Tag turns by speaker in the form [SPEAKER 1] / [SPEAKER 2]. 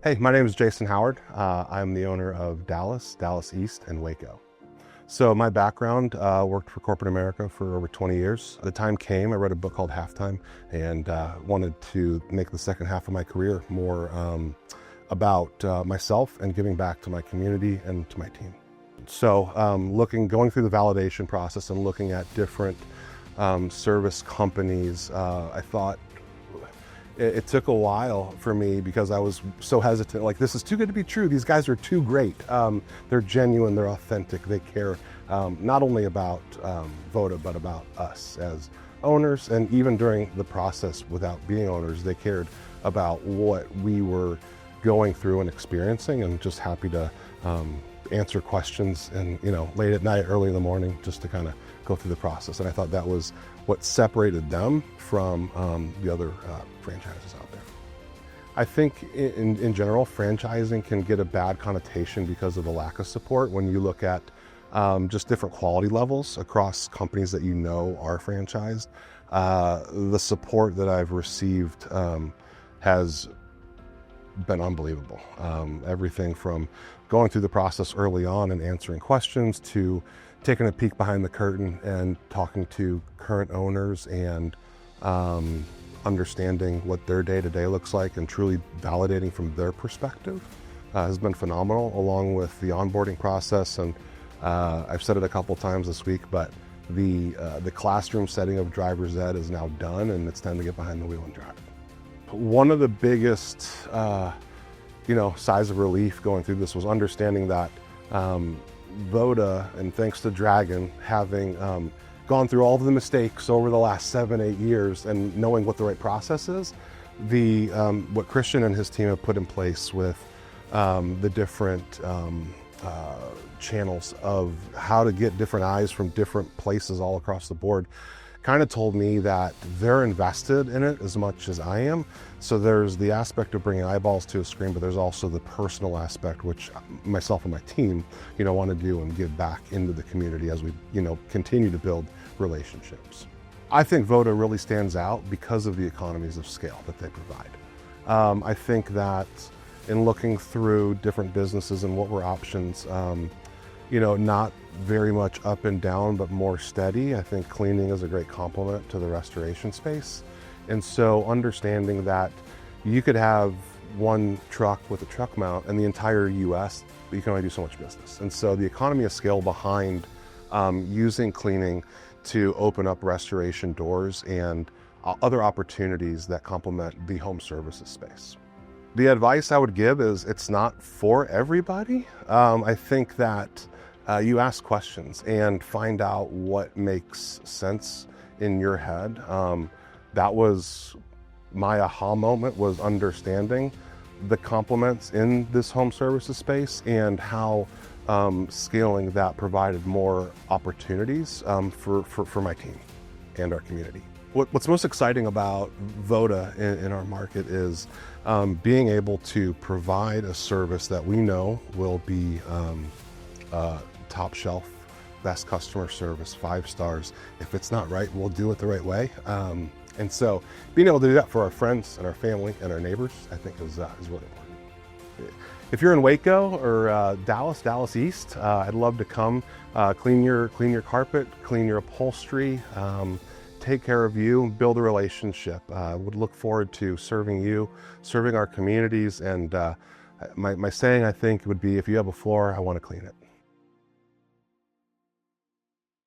[SPEAKER 1] Hey, my name is Jason Howard. I'm the owner of Dallas, Dallas East, and Waco. So my background, worked for corporate America for over 20 years. The time came, I read a book called Halftime and wanted to make the second half of my career more about myself and giving back to my community and to my team. So going through the validation process and looking at different service companies, I thought it took a while for me because I was so hesitant. Like, this is too good to be true. These guys are too great. They're genuine, they're authentic, they care not only about Voda, but about us as owners. And even during the process without being owners, they cared about what we were going through and experiencing, and just happy to answer questions and, late at night, early in the morning, just to kind of go through the process. And I thought that was what separated them from the other franchises out there. I think in general, franchising can get a bad connotation because of the lack of support. When you look at just different quality levels across companies that are franchised, the support that I've received has been unbelievable. Everything from going through the process early on and answering questions to taking a peek behind the curtain and talking to current owners and understanding what their day-to-day looks like and truly validating from their perspective has been phenomenal, along with the onboarding process. And I've said it a couple times this week, but the classroom setting of driver's ed is now done, and it's time to get behind the wheel and drive. One of the biggest sighs of relief going through this was understanding that Voda, and thanks to Dragon, having gone through all of the mistakes over the last 7-8 years and knowing what the right process is, what Christian and his team have put in place with the different channels of how to get different eyes from different places all across the board, kind of told me that they're invested in it as much as I am. So there's the aspect of bringing eyeballs to a screen, but there's also the personal aspect, which myself and my team, want to do and give back into the community as we, continue to build relationships. I think Voda really stands out because of the economies of scale that they provide. I think that in looking through different businesses and what were options, not very much up and down, but more steady. I think cleaning is a great complement to the restoration space. And so understanding that you could have one truck with a truck mount in the entire US, but you can only do so much business. And so the economy of scale behind using cleaning to open up restoration doors and other opportunities that complement the home services space. The advice I would give is it's not for everybody. I think that you ask questions and find out what makes sense in your head. That was my aha moment, was understanding the complements in this home services space and how scaling that provided more opportunities for my team and our community. What's most exciting about Voda in our market is being able to provide a service that we know will be top shelf, best customer service, 5 stars. If it's not right, we'll do it the right way. And so being able to do that for our friends and our family and our neighbors, I think is really important. If you're in Waco or Dallas East, I'd love to come clean your carpet, clean your upholstery, take care of you, build a relationship. Would look forward to serving you, serving our communities. And my saying, I think, would be, if you have a floor, I want to clean it.